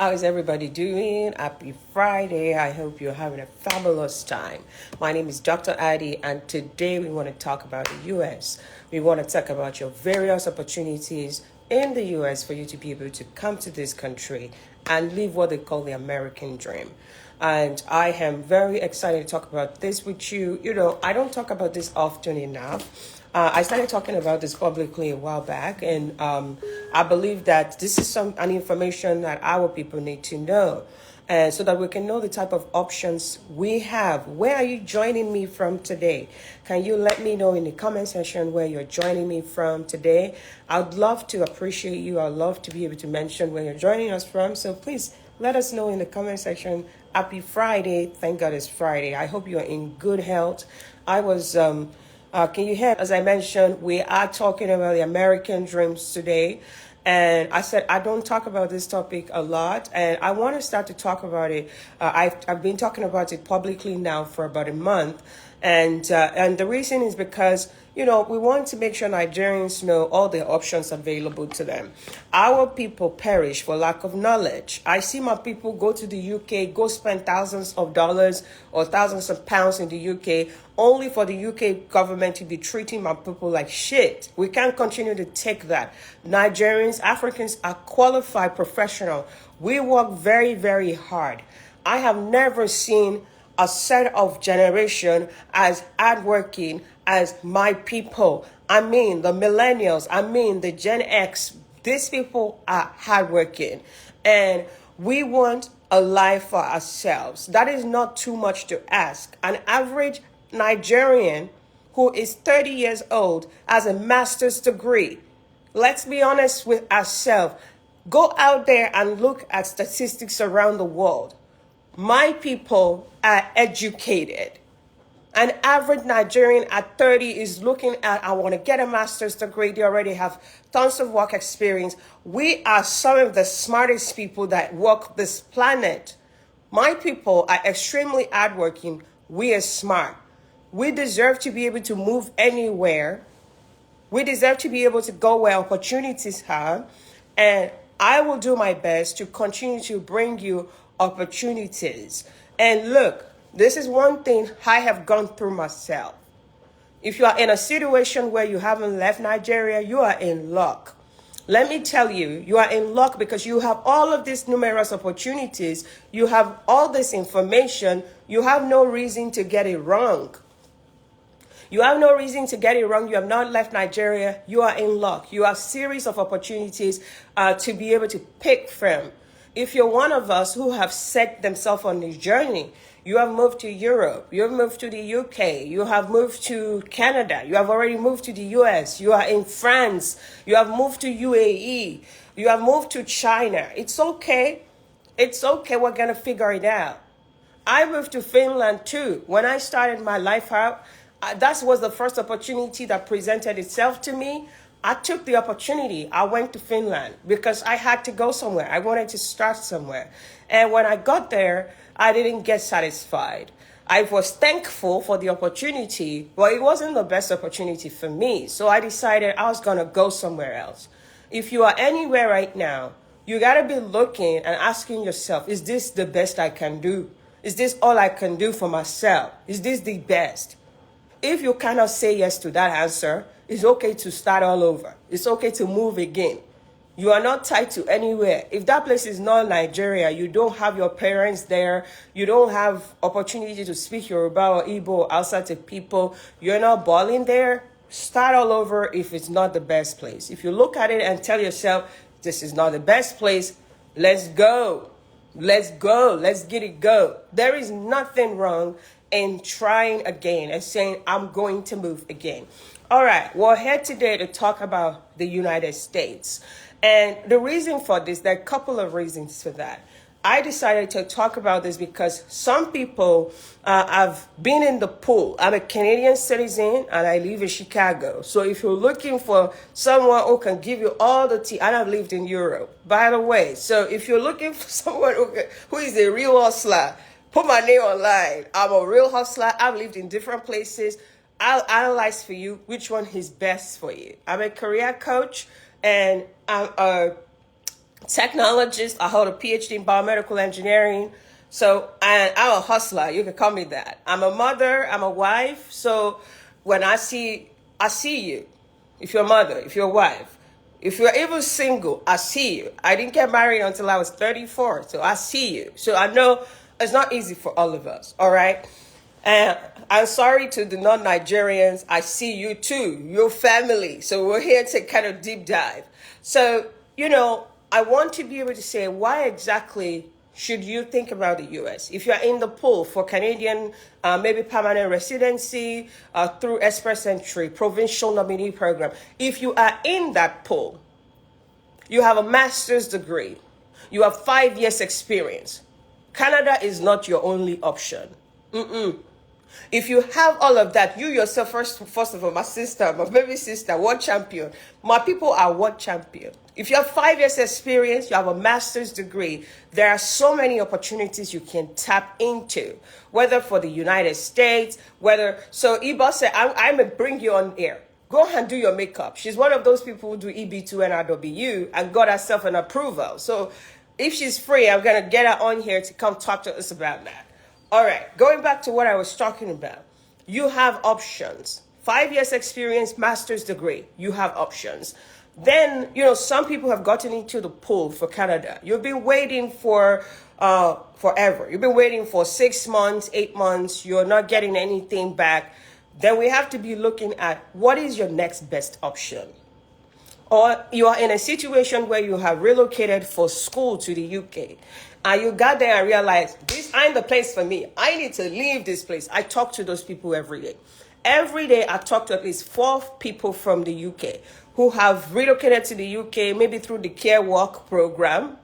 How is everybody doing? Happy Friday. I hope you're having a fabulous time. My name is Dr. Adi, and today we want to talk about the U.S. We want to talk about your various opportunities in the U.S. for you to be able to come to this country and live what they call the American dream. And I am very excited to talk about this with you. You know, I don't talk about this often enough. I started talking about this publicly a while back, and I believe that this is an information that our people need to know, and so that we can know the type of options we have. Where are you joining me from today? Can you let me know in the comment section where you're joining me from today? I'd love to appreciate you. I'd love to be able to mention where you're joining us from. So please let us know in the comment section. Happy Friday. Thank God it's Friday. I hope you're in good health. Can you hear? As I mentioned, we are talking about the American dreams today. And I said, I don't talk about this topic a lot. And I want to start to talk about it. I've been talking about it publicly now for about a month. And the reason is because, you know, we want to make sure Nigerians know all the options available to them. Our people perish for lack of knowledge. I see my people go to the UK, go spend thousands of dollars or thousands of pounds in the UK, only for the UK government to be treating my people like shit. We can't continue to take that. Nigerians, Africans are qualified professional. We work very, very hard. I have never seen a set of generation as hardworking as my people. I mean, the millennials, I mean, the Gen X. These people are hardworking, and we want a life for ourselves. That is not too much to ask. An average Nigerian who is 30 years old has a master's degree. Let's be honest with ourselves. Go out there and look at statistics around the world. My people are educated. An average Nigerian at 30 is looking at, I want to get a master's degree. They already have tons of work experience. We are some of the smartest people that walk this planet. My people are extremely hardworking. We are smart. We deserve to be able to move anywhere. We deserve to be able to go where opportunities are. And I will do my best to continue to bring you opportunities. And look, this is one thing I have gone through myself. If you are in a situation where you haven't left Nigeria, you are in luck. Let me tell you, you are in luck because you have all of these numerous opportunities. You have all this information. You have no reason to get it wrong. You have no reason to get it wrong. You have not left Nigeria. You are in luck. You have a series of opportunities to be able to pick from. If you're one of us who have set themselves on this journey, you have moved to Europe, you have moved to the UK, you have moved to Canada, you have already moved to the US, you are in France, you have moved to UAE, you have moved to China. It's okay. It's okay. We're going to figure it out. I moved to Finland too. When I started my life out, that was the first opportunity that presented itself to me. I took the opportunity. I went to Finland because I had to go somewhere. I wanted to start somewhere. And when I got there, I didn't get satisfied. I was thankful for the opportunity, but it wasn't the best opportunity for me. So I decided I was going to go somewhere else. If you are anywhere right now, you got to be looking and asking yourself, is this the best I can do? Is this all I can do for myself? Is this the best? If you cannot say yes to that answer, it's okay to start all over. It's okay to move again. You are not tied to anywhere. If that place is not Nigeria, you don't have your parents there, you don't have opportunity to speak Yoruba or Igbo outside to people, you're not balling there, start all over if it's not the best place. If you look at it and tell yourself, this is not the best place, let's go. Let's go. Let's get it go. There is nothing wrong in trying again and saying, I'm going to move again. All right, we're here today to talk about the United States. And the reason for this, there are a couple of reasons for that. I decided to talk about this because some people have been in the pool. I'm a Canadian citizen and I live in Chicago. So if you're looking for someone who can give you all the tea, and I've lived in Europe, by the way. So if you're looking for someone who is a real hustler, put my name online. I'm a real hustler. I've lived in different places. I'll analyze for you which one is best for you. I'm a career coach and I'm a technologist. I hold a PhD in biomedical engineering. So I'm a hustler. You can call me that. I'm a mother. I'm a wife. So when I see you. If you're a mother, if you're a wife, if you're even single, I see you. I didn't get married until I was 34. So I see you. So I know it's not easy for all of us. All right. And I'm sorry to the non-Nigerians. I see you too, your family. So we're here to kind of deep dive. So, I want to be able to say, why exactly should you think about the U.S.? If you're in the pool for Canadian, maybe permanent residency, through express entry, provincial nominee program, if you are in that pool, you have a master's degree, you have 5 years experience, Canada is not your only option. If you have all of that, you yourself, first of all, my sister, my baby sister, world champion. My people are world champion. If you have 5 years experience, you have a master's degree, there are so many opportunities you can tap into, whether for the United States, so Eba said, I'm going to bring you on air. Go and do your makeup. She's one of those people who do EB2NIW and got herself an approval. So if she's free, I'm going to get her on here to come talk to us about that. All right, going back to what I was talking about, you have options. 5 years experience, master's degree, you have options. Then, some people have gotten into the pool for Canada. You've been waiting for forever. You've been waiting for 6 months, 8 months. You're not getting anything back. Then we have to be looking at what is your next best option. Or you are in a situation where you have relocated for school to the UK. And you got there and realized, this ain't the place for me. I need to leave this place. I talk to those people every day. Every day I talk to at least 4 people from the UK who have relocated to the UK, maybe through the Care Work program,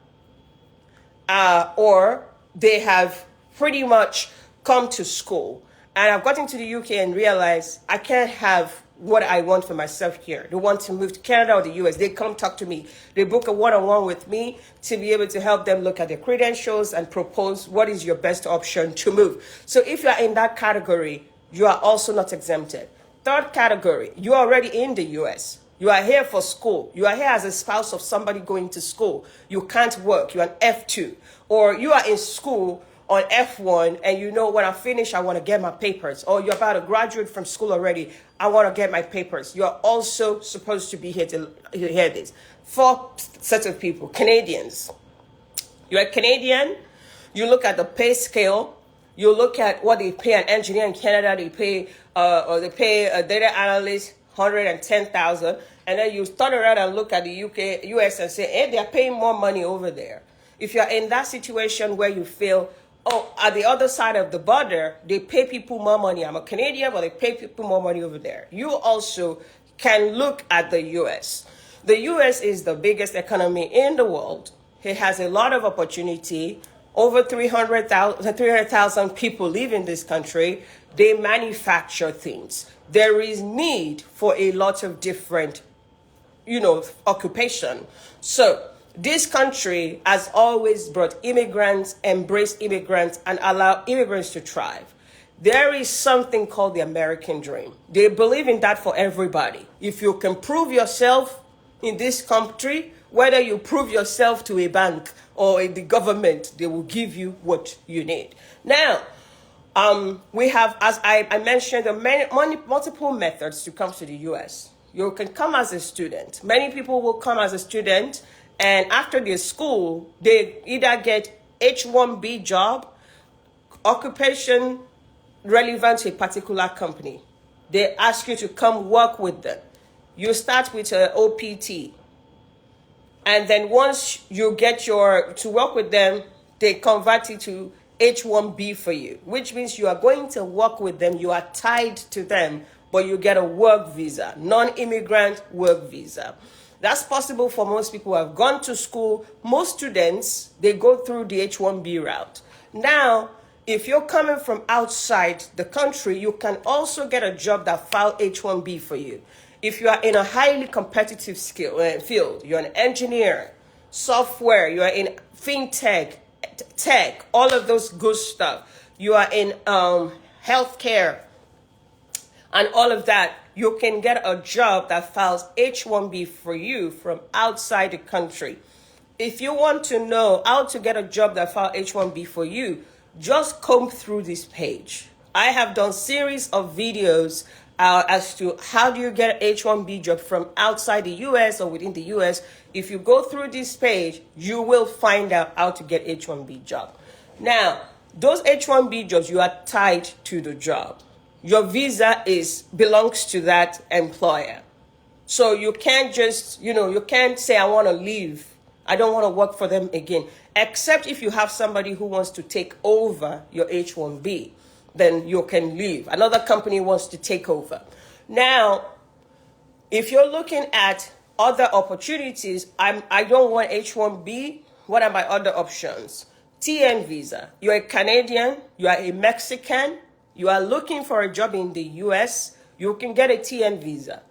or they have pretty much come to school. And I've gotten to the UK and realized I can't have what I want for myself here. They want to move to Canada or the US. They come talk to me. They book a one-on-one with me to be able to help them look at their credentials and propose what is your best option to move. So if you are in that category, you are also not exempted. Third category, you are already in the US. You are here for school. You are here as a spouse of somebody going to school. You can't work. You're an F2. Or you are in school on F1 and when I finish, I want to get my papers. Or you're about to graduate from school already. I want to get my papers. You're also supposed to be here to hear this. 4 sets of people, Canadians. You're a Canadian. You look at the pay scale. You look at what they pay an engineer in Canada. They pay a data analyst $110,000, and then you turn around and look at the US and say, hey, they're paying more money over there. If you're in that situation where you feel, at the other side of the border, they pay people more money. I'm a Canadian, but they pay people more money over there. You also can look at the US. The US is the biggest economy in the world. It has a lot of opportunity. Over 300,000 people live in this country. They manufacture things. There is need for a lot of different, occupation. So this country has always brought immigrants, embraced immigrants, and allowed immigrants to thrive. There is something called the American dream. They believe in that for everybody. If you can prove yourself in this country, whether you prove yourself to a bank or in the government, they will give you what you need. Now, we have, as I mentioned, multiple methods to come to the U.S. You can come as a student. Many people will come as a student, and after their school, they either get H1B job, occupation relevant to a particular company. They ask you to come work with them. You start with an OPT. And then once you get to work with them, they convert it to H1B for you, which means you are going to work with them. You are tied to them, but you get a work visa, non-immigrant work visa. That's possible for most people who have gone to school. Most students, they go through the H1B route. Now, if you're coming from outside the country, you can also get a job that file H1B for you. If you are in a highly competitive field, you're an engineer, software, you are in fintech, tech, all of those good stuff. You are in healthcare and all of that. You can get a job that files H1B for you from outside the country. if you want to know how to get a job that file H1B for you, just comb through this page. I have done series of videos as to how do you get an H1B job from outside the US or within the US. If you go through this page, you will find out how to get H1B job. Now, those H1B jobs, you are tied to the job. Your visa belongs to that employer. So you can't just, you can't say, I want to leave. I don't want to work for them again. Except if you have somebody who wants to take over your H1B, then you can leave. Another company wants to take over. Now, if you're looking at other opportunities, I don't want H1B. What are my other options? TN visa. You're a Canadian, you are a Mexican, you are looking for a job in the US, you can get a TN visa.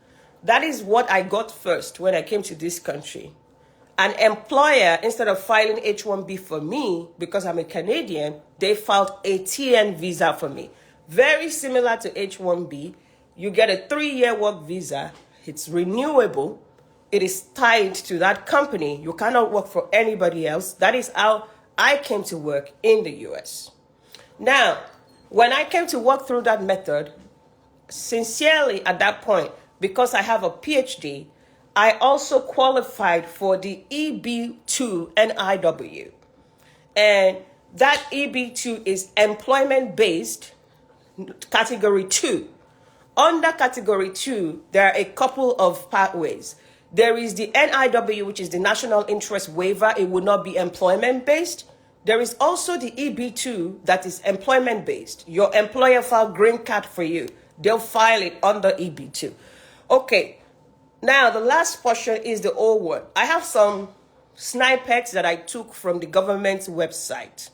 That is what I got first when I came to this country. An employer, instead of filing H1B for me, because I'm a Canadian, they filed a TN visa for me. Very similar to H1B. You get a 3-year work visa. It's renewable. It is tied to that company. You cannot work for anybody else. That is how I came to work in the US. Now, when I came to work through that method, sincerely at that point, because I have a PhD, I also qualified for the EB2NIW. And that EB2 is employment-based category 2. Under category 2, there are a couple of pathways. There is the NIW, which is the national interest waiver. It will not be employment-based. There is also the EB2 that is employment-based. Your employer file green card for you. They'll file it under EB2. Okay, now the last portion is the old one. I have some snippets that I took from the government's website.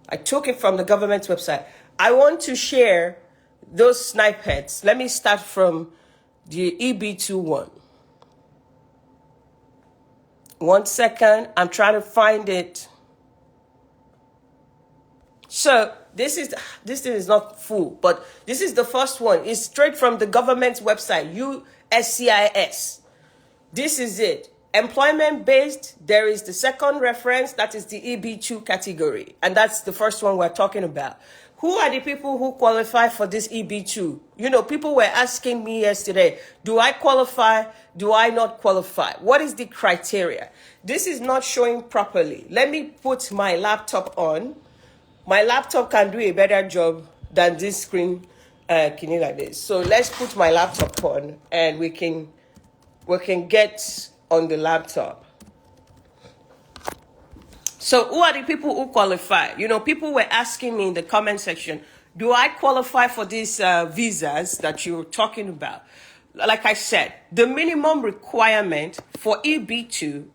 I took it from the government's website. I want to share those snippets. Let me start from the EB2 one. 1 second, I'm trying to find it. So this thing is not full, but this is the first one. It's straight from the government's website, USCIS. This is it. Employment-based, there is the second reference, that is the EB2 category. And that's the first one we're talking about. Who are the people who qualify for this EB2? People were asking me yesterday, do I qualify? Do I not qualify? What is the criteria? This is not showing properly. Let me put my laptop on. My laptop can do a better job than this screen like this. So let's put my laptop on and we can get on the laptop. So who are the people who qualify? People were asking me in the comment section, do I qualify for these visas that you're talking about? Like I said, the minimum requirement for EB2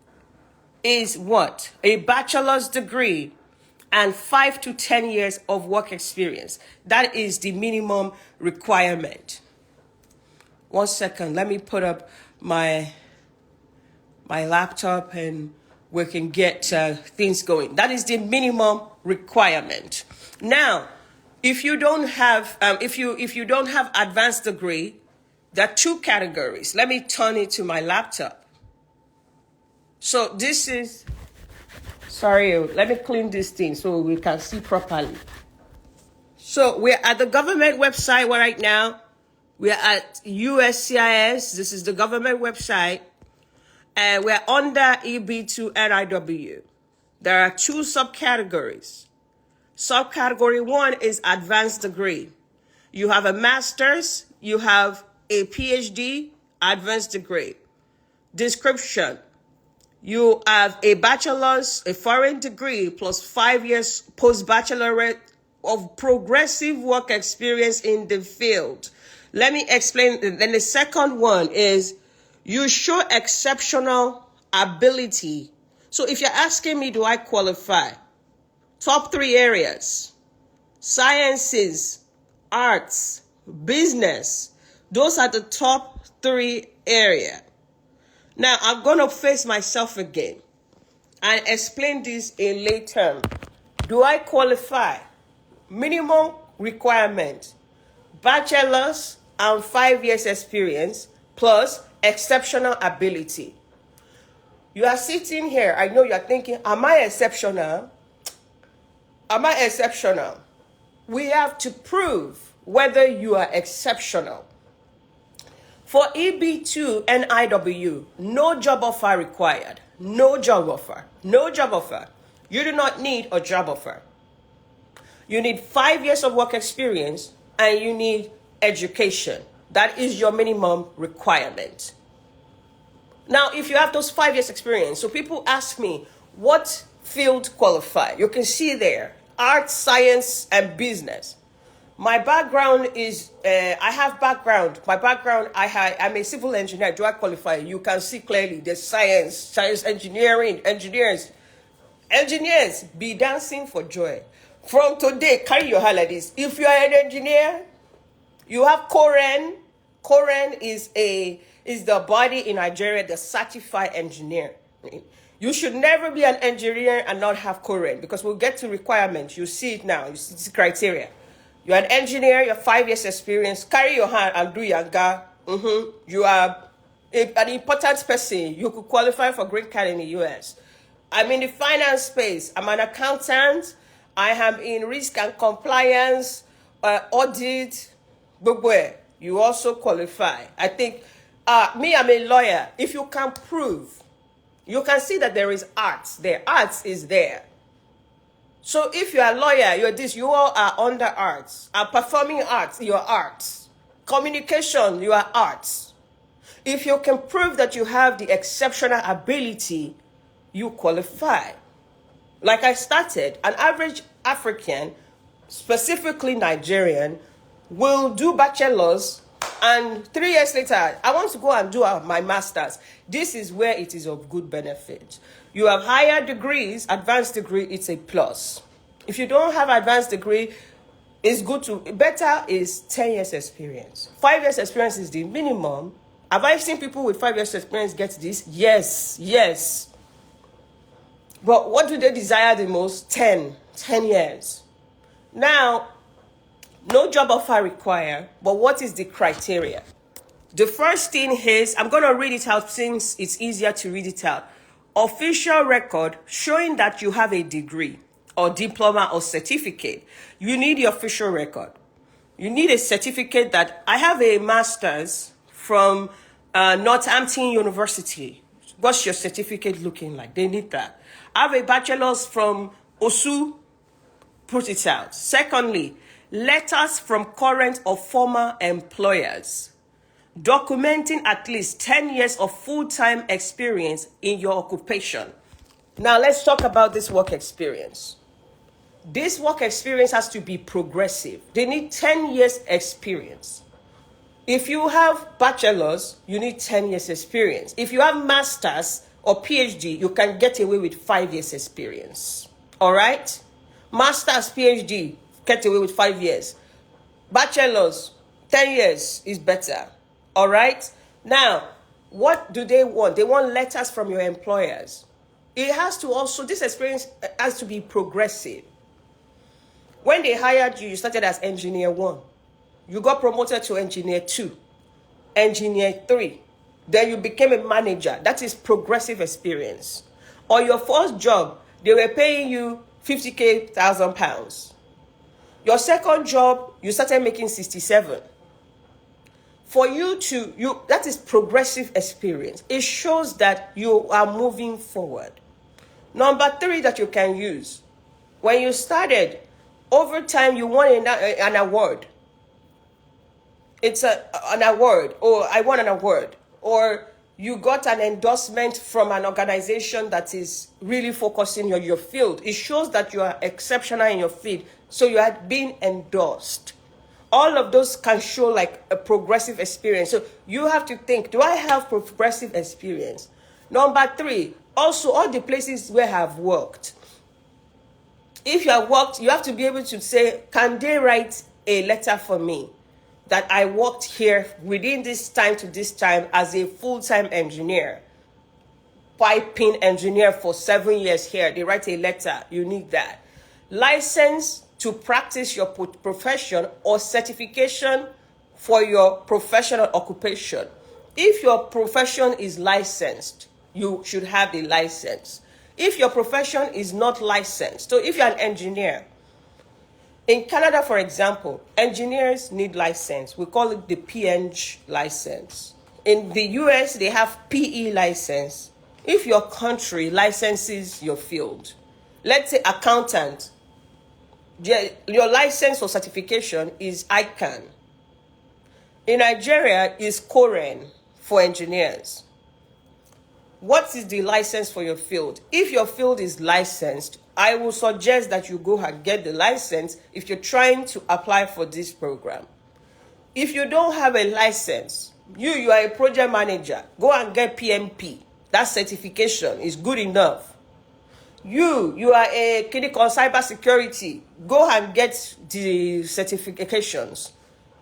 is what? A bachelor's degree and 5 to 10 years of work experience. That is the minimum requirement. 1 second, let me put up my laptop and we can get things going. That is the minimum requirement. Now, if you don't have if you don't have advanced degree, there are 2 categories. Let me turn it to my laptop. So this is, sorry, let me clean this thing so we can see properly. So we're at the government website right now. We're at USCIS. This is the government website. And we're under EB2NIW. There are 2 subcategories. Subcategory 1 is advanced degree. You have a master's, you have a PhD, advanced degree. Description. You have a bachelor's, a foreign degree, plus 5 years post-baccalaureate of progressive work experience in the field. Let me explain. Then the second one is you show exceptional ability. So if you're asking me, do I qualify? Top 3 areas: sciences, arts, business. Those are the top 3 areas. Now, I'm going to face myself again and explain this in lay term. Do I qualify? Minimum requirement: bachelor's and 5 years experience plus exceptional ability. You are sitting here. I know you are thinking, am I exceptional? Am I exceptional? We have to prove whether you are exceptional. For EB2NIW, no job offer required. No job offer. No job offer. You do not need a job offer. You need 5 years of work experience and you need education. That is your minimum requirement. Now, if you have those 5 years experience, so people ask me, what field qualify? You can see there, art, science, and business. My background is, I have background. My background, I'm a civil engineer. Do I qualify? You can see clearly the science engineering, engineers be dancing for joy. From today, carry your hand like this. If you are an engineer, you have Koren. Koren is the body in Nigeria, the certified engineer. You should never be an engineer and not have Koren, because we'll get to requirements. You see it now. You see the criteria. You're an engineer, you have 5 years experience, carry your hand and do yanga. You are an important person. You could qualify for green card in the US. I'm in the finance space. I'm an accountant. I am in risk and compliance, audit, but you also qualify. I think, me, I'm a lawyer. If you can prove, you can see that there is arts there. Arts is there. So if you're a lawyer, you're this, you all are under arts. Performing arts, you're arts. Communication, you are arts. If you can prove that you have the exceptional ability, you qualify. Like I started, an average African, specifically Nigerian, will do bachelor's and 3 years later, I want to go and do my master's. This is where it is of good benefit. You have higher degrees, advanced degree, it's a plus. If you don't have advanced degree, it's good to, better is 10 years experience. 5 years experience is the minimum. Have I seen people with 5 years experience get this? Yes, yes. But what do they desire the most? 10 years. Now, no job offer required, but what is the criteria? The first thing is, I'm going to read it out since it's easier to read it out. Official record showing that you have a degree or diploma or certificate. You need the official record. You need a certificate that I have a master's from Northampton University. What's your certificate looking like? They need that. I have a bachelor's from OSU. Put it out. Secondly, letters from current or former employers documenting at least 10 years of full-time experience in your occupation. Now, let's talk about this work experience. This work experience has to be progressive. They need 10 years experience. If you have bachelor's, you need 10 years experience. If you have master's or PhD, you can get away with 5 years experience. All right? Master's, PhD, get away with 5 years. Bachelor's, 10 years is better. All right? Now, what do they want? They want letters from your employers. It has to also, this experience has to be progressive. When they hired you, you started as engineer 1. You got promoted to engineer 2, engineer 3. Then you became a manager. That is progressive experience. Or your first job, they were paying you 50,000 pounds. Your second job, you started making 67. For you to, that is progressive experience. It shows that you are moving forward. Number 3 that you can use. When you started, over time you won an award. It's an award, or I won an award. Or you got an endorsement from an organization that is really focusing on your field. It shows that you are exceptional in your field. So you are being endorsed. All of those can show like a progressive experience. So you have to think, do I have progressive experience? Number 3, also all the places where I have worked. If you have worked, you have to be able to say, can they write a letter for me that I worked here within this time to this time as a full-time engineer, piping engineer for 7 years here. They write a letter. You need that. License to practice your profession or certification for your professional occupation. If your profession is licensed, you should have a license. If your profession is not licensed, so if you're an engineer, in Canada, for example, engineers need license. We call it the PNG license. In the US, they have PE license. If your country licenses your field, let's say accountant, your license or certification is ICANN. In Nigeria, is COREN for engineers. What is the license for your field? If your field is licensed, I will suggest that you go and get the license if you're trying to apply for this program. If you don't have a license, you are a project manager, go and get PMP. That certification is good enough. You are a clinical cybersecurity, go and get the certifications.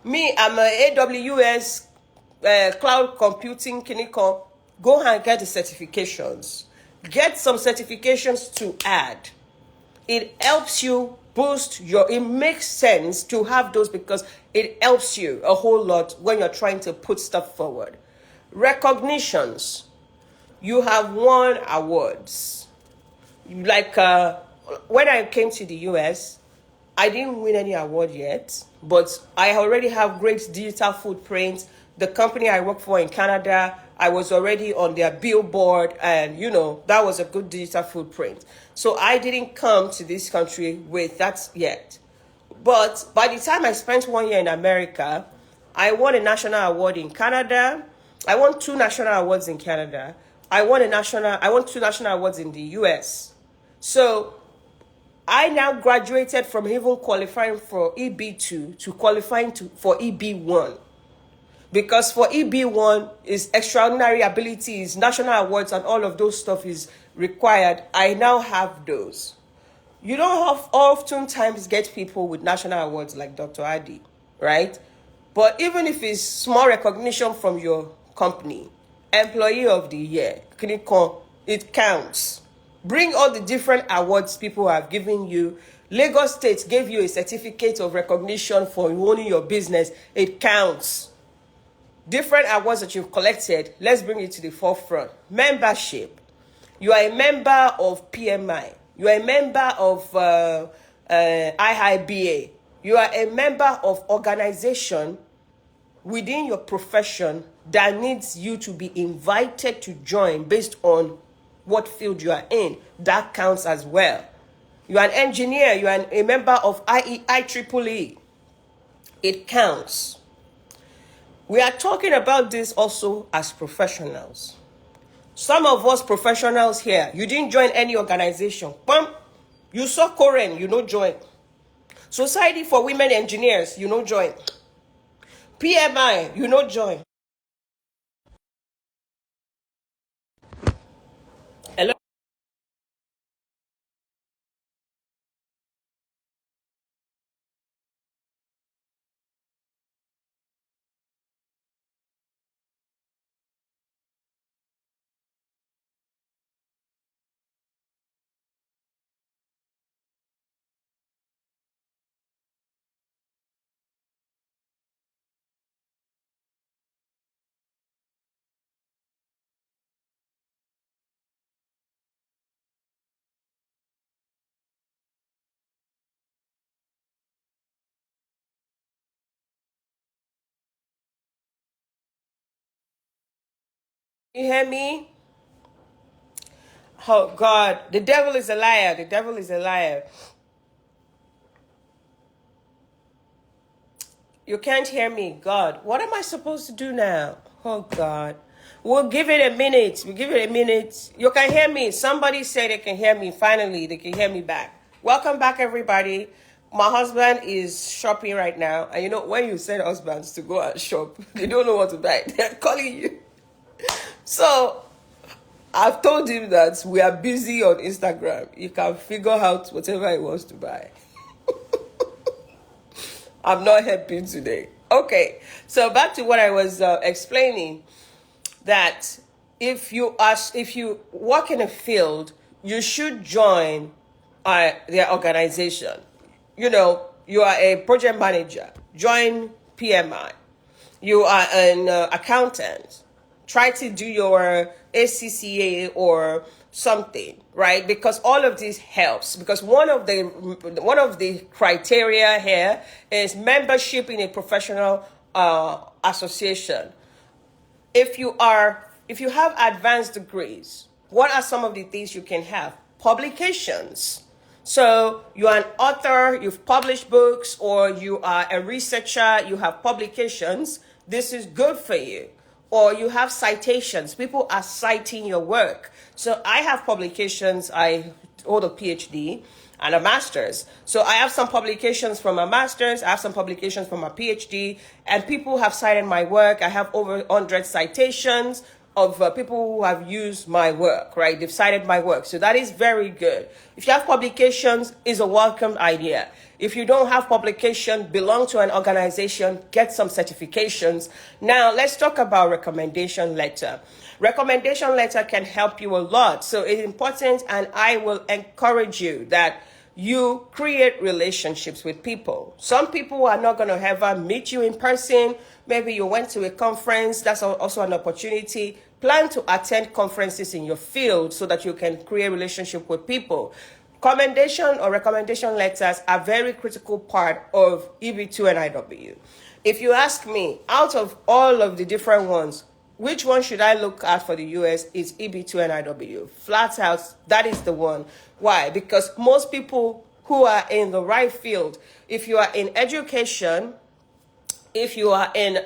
Me, I'm an AWS cloud computing clinical. Go and get the certifications. Get some certifications to add. It helps you boost it makes sense to have those because it helps you a whole lot when you're trying to put stuff forward. Recognitions. You have won awards. Like when I came to the US, I didn't win any award yet, but I already have great digital footprint. The company I work for in Canada, I was already on their billboard, and that was a good digital footprint. So I didn't come to this country with that yet. But by the time I spent 1 year in America, I won a national award in Canada. I won 2 national awards in Canada. I won 2 national awards in the US. So I now graduated from even qualifying for EB2 to qualifying for EB1. Because for EB1 is extraordinary abilities, national awards, and all of those stuff is required. I now have those. You don't oftentimes get people with national awards like Dr. Adi, right? But even if it's small recognition from your company, Employee of the Year, clinical, it counts. Bring all the different awards people have given you. Lagos State gave you a certificate of recognition for owning your business. It counts. Different awards that you've collected, let's bring it to the forefront. Membership. You are a member of PMI. You are a member of IIBA. You are a member of organization within your profession that needs you to be invited to join based on what field you are in. That counts as well. You are an engineer. You are a member of IEEE. It counts. We are talking about this also as professionals. Some of us professionals here, you didn't join any organization. You saw COREN, you no join. Society for Women Engineers, you no join. PMI, you no join. Hello? You hear me? Oh God, the devil is a liar. The devil is a liar. You can't hear me. God, what am I supposed to do now? Oh God. We'll give it a minute. We'll give it a minute. You can hear me. Somebody said they can hear me. Finally, they can hear me back. Welcome back, everybody. My husband is shopping right now. And when you send husbands to go and shop, they don't know what to buy. They're calling you. So I've told him that we are busy on Instagram. He can figure out whatever he wants to buy. I'm not helping today. Okay, so back to what I was explaining, that if you work in a field, you should join their organization. You are a project manager, join PMI. You are an accountant, Try to do your ACCA or something, right? Because all of this helps. Because one of the criteria here is membership in a professional association. If you have advanced degrees, what are some of the things you can have? Publications. So you are an author, you've published books, or you are a researcher, you have publications. This is good for you. Or you have citations. People are citing your work. So I have publications. I hold a PhD and a master's. So I have some publications from my master's. I have some publications from my PhD. And people have cited my work. I have over 100 citations of people who have used my work, right? They've cited my work. So that is very good. If you have publications, it's a welcome idea. If you don't have publication, belong to an organization, get some certifications. Now, let's talk about recommendation letter. Recommendation letter can help you a lot. So it's important, and I will encourage you that you create relationships with people. Some people are not going to ever meet you in person. Maybe you went to a conference. That's also an opportunity. Plan to attend conferences in your field so that you can create relationship with people. Commendation or recommendation letters are a very critical part of EB2NIW. If you ask me, out of all of the different ones, which one should I look at for the US is EB2NIW. Flat out, that is the one. Why? Because most people who are in the right field, if you are in education, if you are in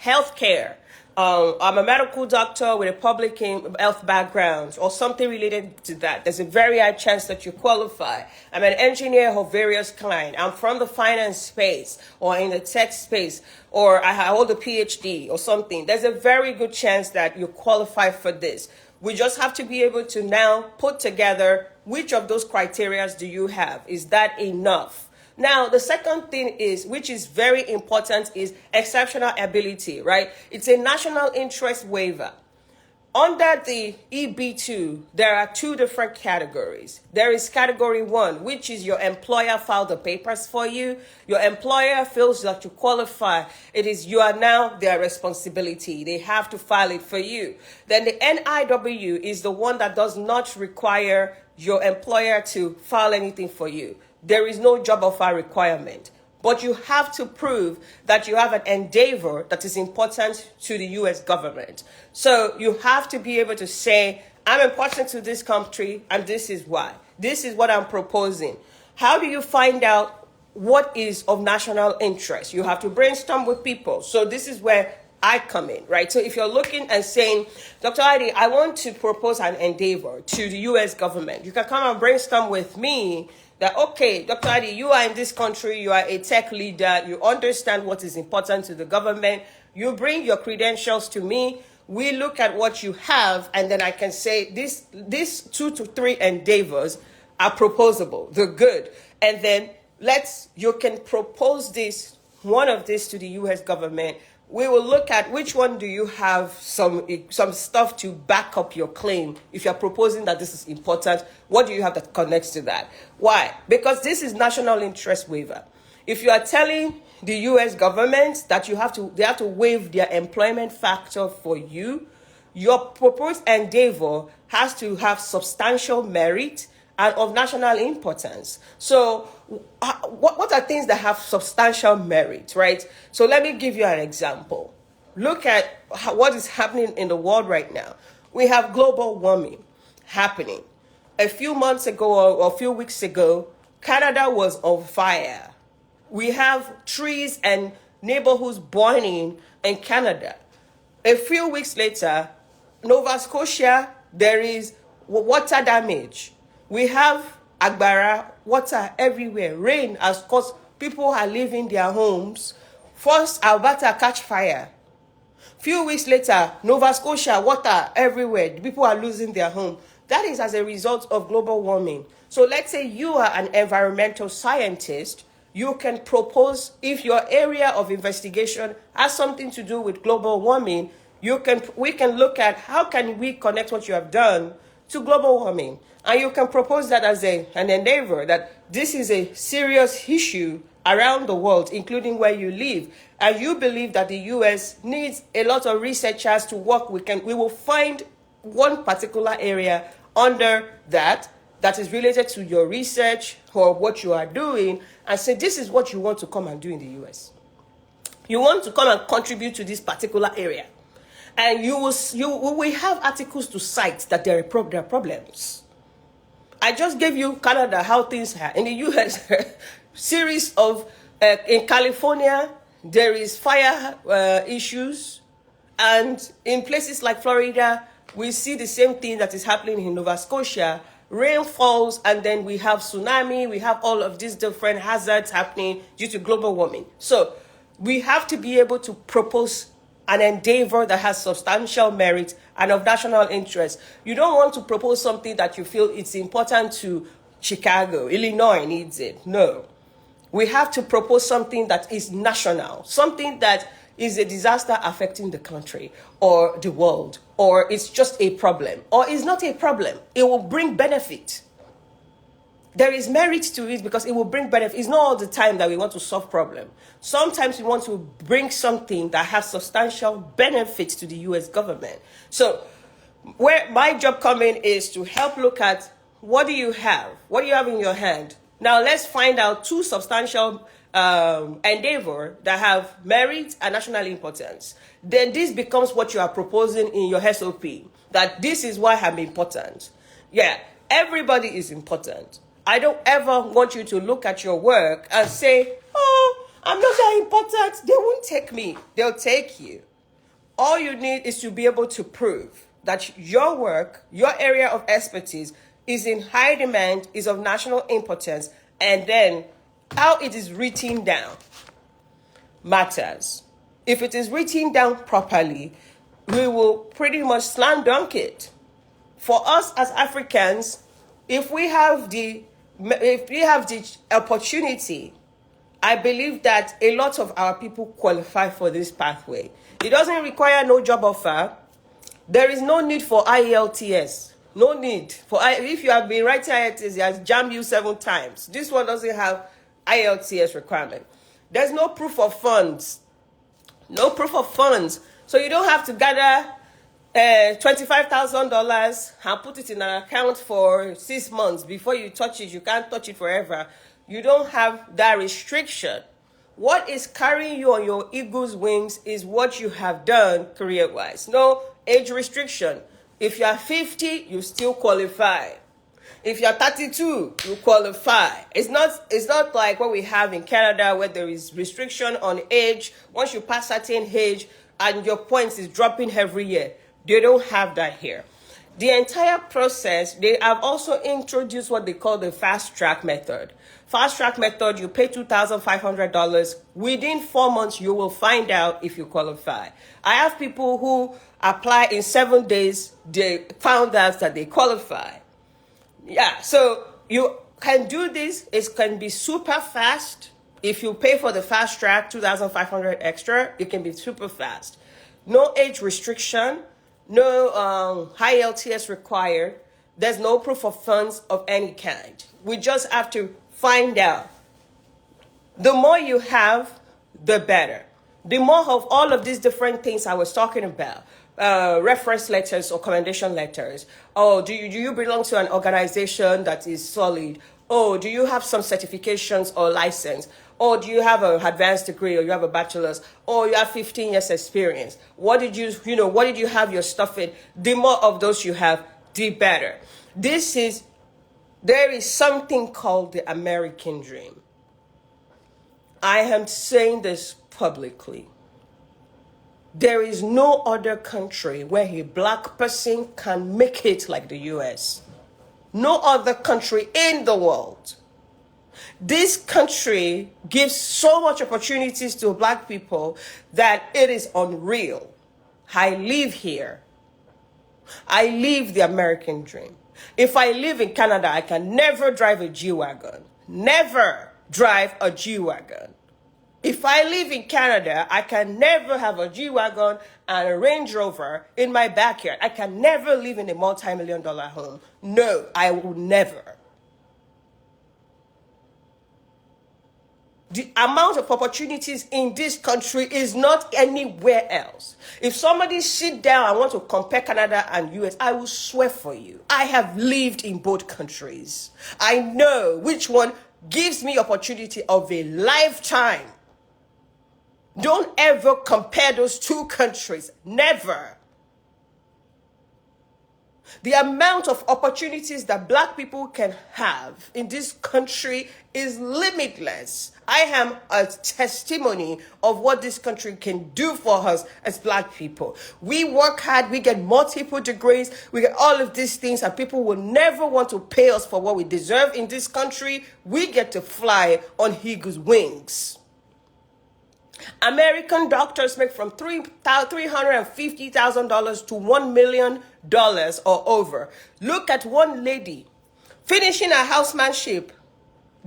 healthcare, I'm a medical doctor with a public health background or something related to that, there's a very high chance that you qualify. I'm an engineer of various kinds. I'm from the finance space or in the tech space, or I hold a PhD or something. There's a very good chance that you qualify for this. We just have to be able to now put together which of those criteria do you have. Is that enough? Now, the second thing is, which is very important, is exceptional ability, right? It's a national interest waiver. Under the EB2, there are two different categories. There is category 1, which is your employer filed the papers for you. Your employer feels that you qualify. You are now their responsibility. They have to file it for you. Then the NIW is the one that does not require your employer to file anything for you. There is no job offer requirement, but you have to prove that you have an endeavor that is important to the US government. So you have to be able to say, I'm important to this country, and this is why. This is what I'm proposing. How do you find out what is of national interest? You have to brainstorm with people. So this is where I come in, right? So if you're looking and saying, Dr. Heidi, I want to propose an endeavor to the US government, you can come and brainstorm with me that, okay, Dr. Heidi, you are in this country, you are a tech leader, you understand what is important to the government, you bring your credentials to me, we look at what you have, and then I can say these 2 to 3 endeavors are proposable, they're good. And then you can propose one of these to the US government. We will look at which one do you have some stuff to back up your claim. If you're proposing that this is important, what do you have that connects to that? Why? Because this is national interest waiver. If you are telling the US government that they have to waive their employment factor for you, your proposed endeavor has to have substantial merit and of national importance. So what are things that have substantial merit, right? So let me give you an example. Look at what is happening in the world right now. We have global warming happening. A few months ago or a few weeks ago, Canada was on fire. We have trees and neighborhoods burning in Canada. A few weeks later, Nova Scotia, there is water damage. We have Agbara, water everywhere. Rain has caused people are leaving their homes. First, Alberta catch fire. Few weeks later, Nova Scotia, water everywhere. People are losing their home. That is as a result of global warming. So let's say you are an environmental scientist. You can propose, if your area of investigation has something to do with global warming, we can look at how can we connect what you have done to global warming. And you can propose that as an endeavor, that this is a serious issue around the world, including where you live. And you believe that the US needs a lot of researchers to work. We will find one particular area under that is related to your research or what you are doing, and say, this is what you want to come and do in the US. You want to come and contribute to this particular area. And we have articles to cite that there are problems. I just gave you Canada, how things are. In the US, series of, in California, there is fire issues. And in places like Florida, we see the same thing that is happening in Nova Scotia. Rain falls, and then we have tsunami. We have all of these different hazards happening due to global warming. So we have to be able to propose an endeavor that has substantial merit and of national interest. You don't want to propose something that you feel it's important to Chicago, Illinois needs it. No. We have to propose something that is national, something that is a disaster affecting the country or the world, or it's just a problem, or it's not a problem. It will bring benefit. There is merit to it because it will bring benefit. It's not all the time that we want to solve problems. Sometimes we want to bring something that has substantial benefit to the US government. So where my job coming is to help look at what do you have? What do you have in your hand? Now let's find out two substantial endeavor that have merit and national importance. Then this becomes what you are proposing in your SOP, that this is why I'm important. Yeah, everybody is important. I don't ever want you to look at your work and say, oh, I'm not that important. They won't take me. They'll take you. All you need is to be able to prove that your work, your area of expertise is in high demand, is of national importance, and then how it is written down matters. If it is written down properly, we will pretty much slam dunk it. For us as Africans, if we have the opportunity, I believe that a lot of our people qualify for this pathway. It doesn't require no job offer. There is no need for IELTS. No need for if you have been writing IELTS, it has jammed you 7 times. This one doesn't have IELTS requirement. There's no proof of funds. No proof of funds. So you don't have to gather $25,000 and put it in an account for 6 months before you touch it. You can't touch it forever. You don't have that restriction. What is carrying you on your eagle's wings is what you have done career-wise. No age restriction. If you are 50, you still qualify. If you're 32, you qualify. It's not like what we have in Canada where there is restriction on age. Once you pass certain age and your points is dropping every year. They don't have that here. The entire process, they have also introduced what they call the fast track method. Fast track method, you pay $2,500. Within 4 months, you will find out if you qualify. I have people who apply in 7 days. They found out that they qualify. Yeah, so you can do this. It can be super fast. If you pay for the fast track, $2,500 extra, it can be super fast. No age restriction. No high LTS required. There's no proof of funds of any kind. We just have to find out. The more you have, the better. The more of all of these different things I was talking about, reference letters or commendation letters. Oh, do you belong to an organization that is solid? Oh, do you have some certifications or license? Or do you have an advanced degree, or you have a bachelor's, or you have 15 years experience? What did you have your stuff in? The more of those you have, the better. There is something called the American dream. I am saying this publicly. There is no other country where a black person can make it like the US. No other country in the world. This country gives so much opportunities to black people that it is unreal. I live here. I live the American dream. If I live in Canada, I can never drive a G-Wagon. Never drive a G-Wagon. If I live in Canada, I can never have a G-Wagon and a Range Rover in my backyard. I can never live in a multi-million-dollar home. No, I will never. The amount of opportunities in this country is not anywhere else. If somebody sit down and want to compare Canada and US, I will swear for you. I have lived in both countries. I know which one gives me opportunity of a lifetime. Don't ever compare those two countries. Never. The amount of opportunities that black people can have in this country is limitless. I am a testimony of what this country can do for us as black people. We work hard, we get multiple degrees, we get all of these things, and people will never want to pay us for what we deserve in this country. We get to fly on eagle's wings. American doctors make from $350,000 to $1 million or over. Look at one lady finishing her housemanship,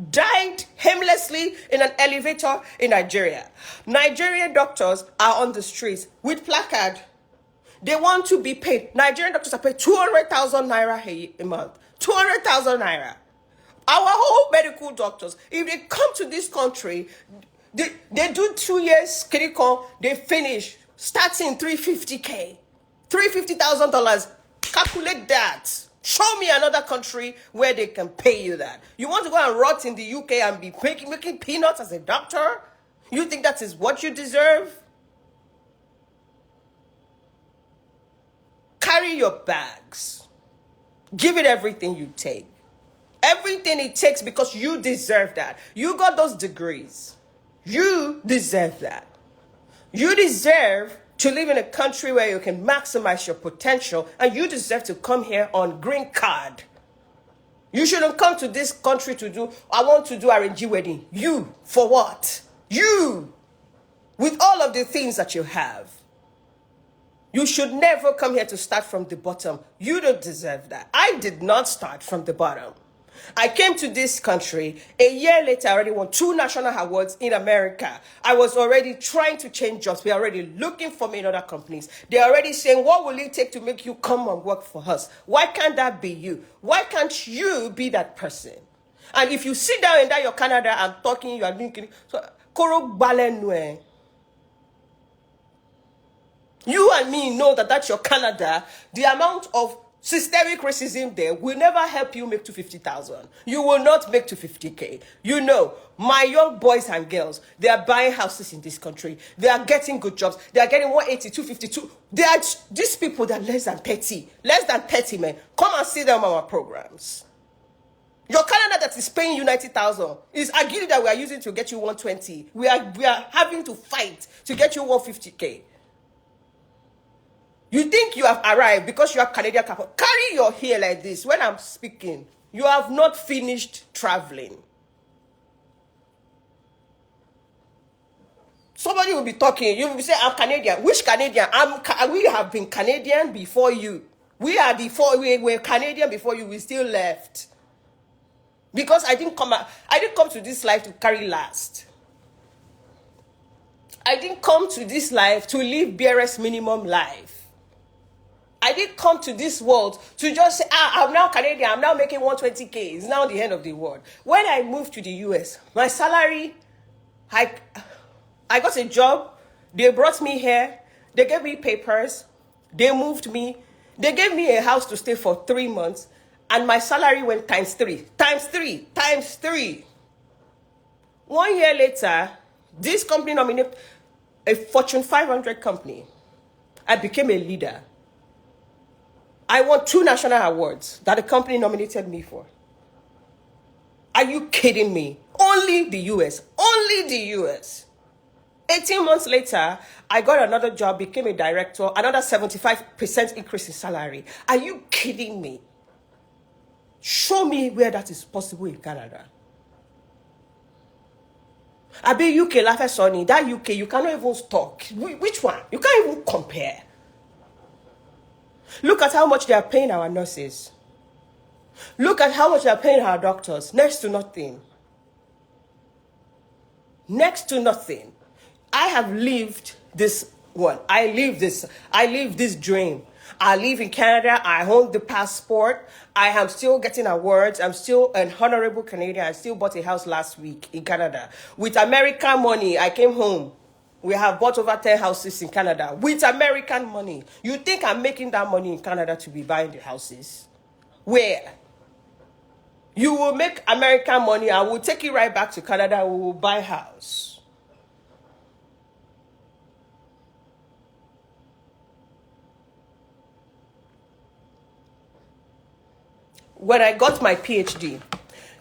died aimlessly in an elevator in Nigeria. Nigerian doctors are on the streets with placard. They want to be paid. Nigerian doctors are paid 200,000 naira a month. 200,000 naira. Our whole medical doctors, if they come to this country, they do 2 years clinical, they finish starting $350K, $350,000. Calculate that. Show me another country where they can pay you that. You want to go and rot in the UK and be making peanuts as a doctor? You think that is what you deserve? Carry your bags. Give it everything you take. Everything it takes, because you deserve that. You got those degrees. You deserve that. You deserve to live in a country where you can maximize your potential, and you deserve to come here on green card. You shouldn't come to this country to do, I want to do RNG wedding. You, for what? You, with all of the things that you have. You should never come here to start from the bottom. You don't deserve that. I did not start from the bottom. I came to this country. A year later, I already won 2 national awards in America. I was already trying to change jobs. We're already looking for me in other companies. They're already saying, what will it take to make you come and work for us? Why can't that be you? Why can't you be that person? And if you sit down in that your Canada and talking, you are thinking, so, you and me know that that's your Canada. The amount of systemic racism there will never help you make to 50,000. You will not make to 50K. You know, my young boys and girls, they are buying houses in this country. They are getting good jobs. They are getting 180, 252. They are these people that are less than 30. Less than 30, man. Come and see them on our programs. Your Canada that is paying you 90,000 is agility that we are using to get you 120. We are having to fight to get you 150K. You think you have arrived because you have Canadian capital. Carry your hair like this when I'm speaking. You have not finished traveling. Somebody will be talking. You will say, I'm Canadian. Which Canadian? We have been Canadian before you. We were Canadian before you. We still left. Because I didn't come to this life to carry last. I didn't come to this life to live barest minimum life. I didn't come to this world to just say, I'm now Canadian, I'm now making 120K. It's now the end of the world. When I moved to the US, my salary, I got a job. They brought me here. They gave me papers. They moved me. They gave me a house to stay for 3 months. And my salary went times 3. Times 3. Times 3. 1 year later, this company nominated a Fortune 500 company. I became a leader. I won 2 national awards that the company nominated me for. Are you kidding me? Only the US. Only the US. 18 months later, I got another job, became a director, another 75% increase in salary. Are you kidding me? Show me where that is possible in Canada. I be UK, Lafe Sonny. That UK, you cannot even talk. Which one? You can't even compare. Look at how much they are paying our nurses. Look at how much they are paying our doctors. Next to nothing. Next to nothing. I have lived this one. I live this dream. I live in Canada. I hold the passport. I am still getting awards. I'm still an honorable Canadian. I still bought a house last week in Canada. With American money, I came home. We have bought over 10 houses in Canada with American money. You think I'm making that money in Canada to be buying the houses? Where? You will make American money. I will take it right back to Canada. We will buy a house. When I got my PhD,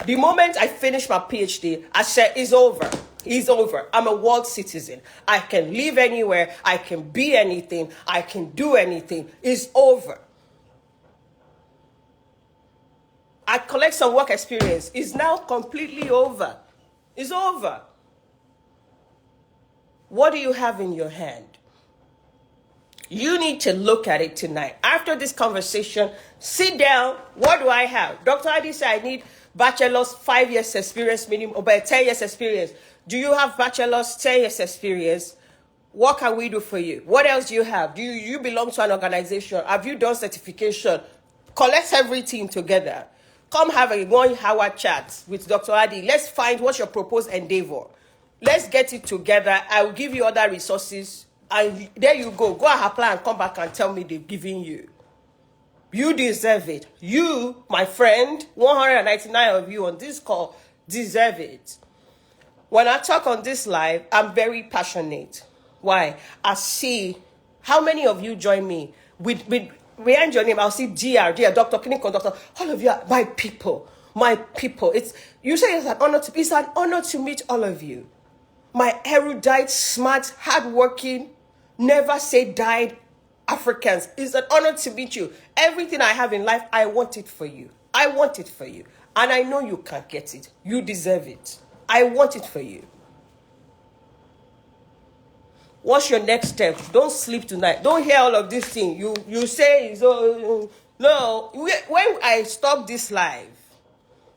the moment I finished my PhD, I said, it's over. It's over. I'm a world citizen. I can live anywhere. I can be anything. I can do anything. It's over. I collect some work experience. It's now completely over. It's over. What do you have in your hand? You need to look at it tonight. After this conversation, sit down. What do I have? Dr. Adi said I need bachelor's 5 years experience minimum, or 10 years experience. Do you have bachelor's 10 years experience? What can we do for you? What else do you have? Do you belong to an organization? Have you done certification? Collect everything together. Come have a 1 hour chat with Dr. Adi. Let's find what's your proposed endeavor. Let's get it together. I will give you other resources. And there you go. Go and apply and come back and tell me they've given you. You deserve it. You, my friend, 199 of you on this call, deserve it. When I talk on this live, I'm very passionate. Why? I see how many of you join me with behind your name. I'll see GR, Dr. Clinical Doctor. All of you are my people. My people. You say it's an honor to meet all of you. My erudite, smart, hardworking, never say died Africans. It's an honor to meet you. Everything I have in life, I want it for you. I want it for you. And I know you can't get it. You deserve it. I want it for you. What's your next step? Don't sleep tonight. Don't hear all of this thing. You say, no. When I stop this live,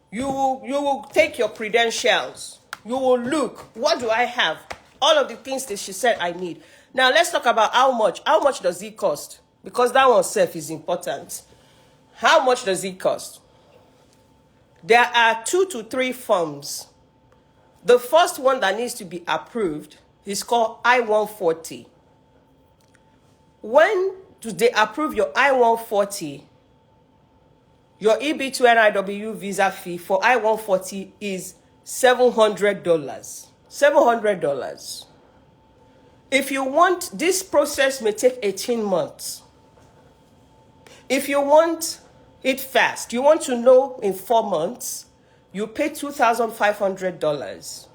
you will take your credentials. You will look. What do I have? All of the things that she said I need. Now let's talk about how much. How much does it cost? Because that one self is important. How much does it cost? There are 2 to 3 forms. The first one that needs to be approved is called I-140. When they approve your I-140, your EB2NIW visa fee for I-140 is $700. $700. If you want, this process may take 18 months. If you want it fast, you want to know in 4 months, you pay $2,500.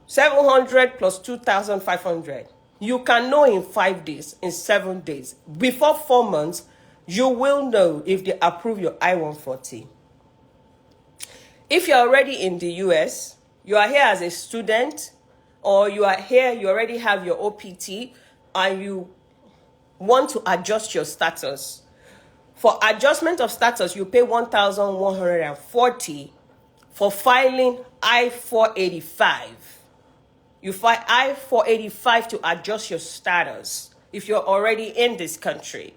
700 plus 2,500. You can know in 5 days, in 7 days. Before 4 months, you will know if they approve your I-140. If you're already in the US, you are here as a student, or you are here, you already have your OPT, and you want to adjust your status. For adjustment of status, you pay $1,140 for filing I-485. You file I-485 to adjust your status if you're already in this country.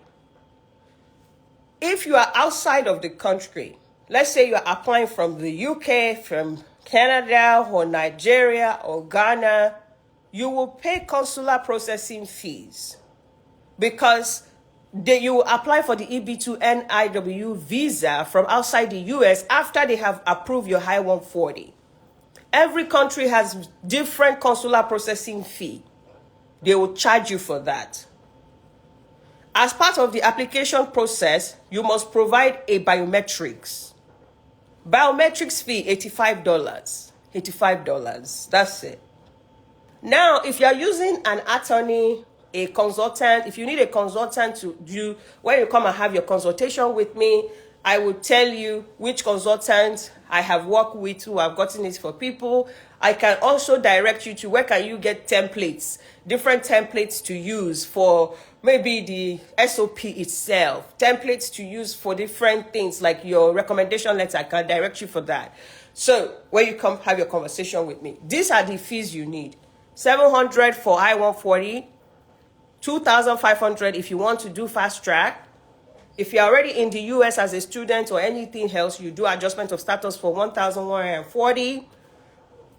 If you are outside of the country, let's say you are applying from the UK, from Canada, or Nigeria, or Ghana, you will pay consular processing fees because you will apply for the EB2NIW visa from outside the US after they have approved your I-140. Every country has different consular processing fee. They will charge you for that. As part of the application process, you must provide a biometrics. Biometrics fee, $85. $85. That's it. Now, if you're using an attorney, a consultant, if you need a consultant to do, when you come and have your consultation with me, I will tell you which consultants I have worked with who have gotten it for people. I can also direct you to where can you get templates, different templates to use for maybe the SOP itself, templates to use for different things like your recommendation letter. I can direct you for that. So when you come have your conversation with me, these are the fees you need. 700 for I-140, 2,500 if you want to do fast track. If you're already in the US as a student or anything else, you do adjustment of status for 1,140.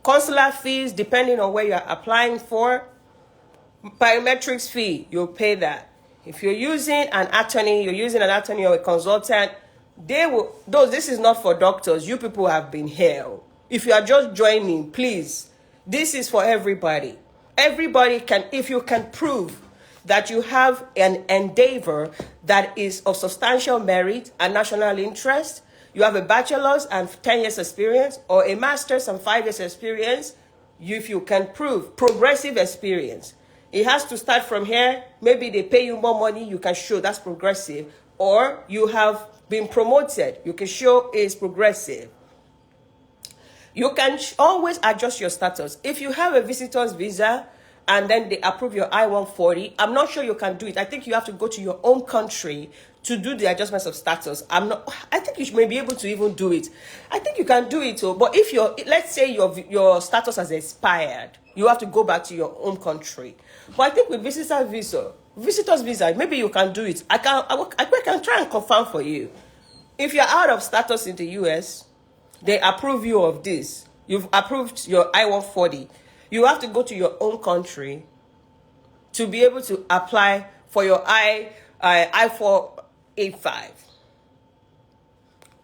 Consular fees, depending on where you're applying for. Biometrics fee, you'll pay that. If you're using an attorney, or a consultant, they will, though this is not for doctors, you people have been held. If you are just joining, please, this is for everybody. Everybody can, if you can prove that you have an endeavor that is of substantial merit and national interest, you have a bachelor's and 10 years experience, or a master's and 5 years experience, if you can prove progressive experience. It has to start from here. Maybe they pay you more money, you can show that's progressive. Or you have been promoted, you can show it's progressive. You can always adjust your status. If you have a visitor's visa and then they approve your I-140, I'm not sure you can do it. I think you have to go to your own country to do the adjustments of status. I think you may be able to even do it. I think you can do it, but if let's say your status has expired, you have to go back to your own country. But I think with visitor's visa, maybe you can do it. I can try and confirm for you. If you're out of status in the US, they approve you of this. You've approved your I-140. You have to go to your own country to be able to apply for your I-485.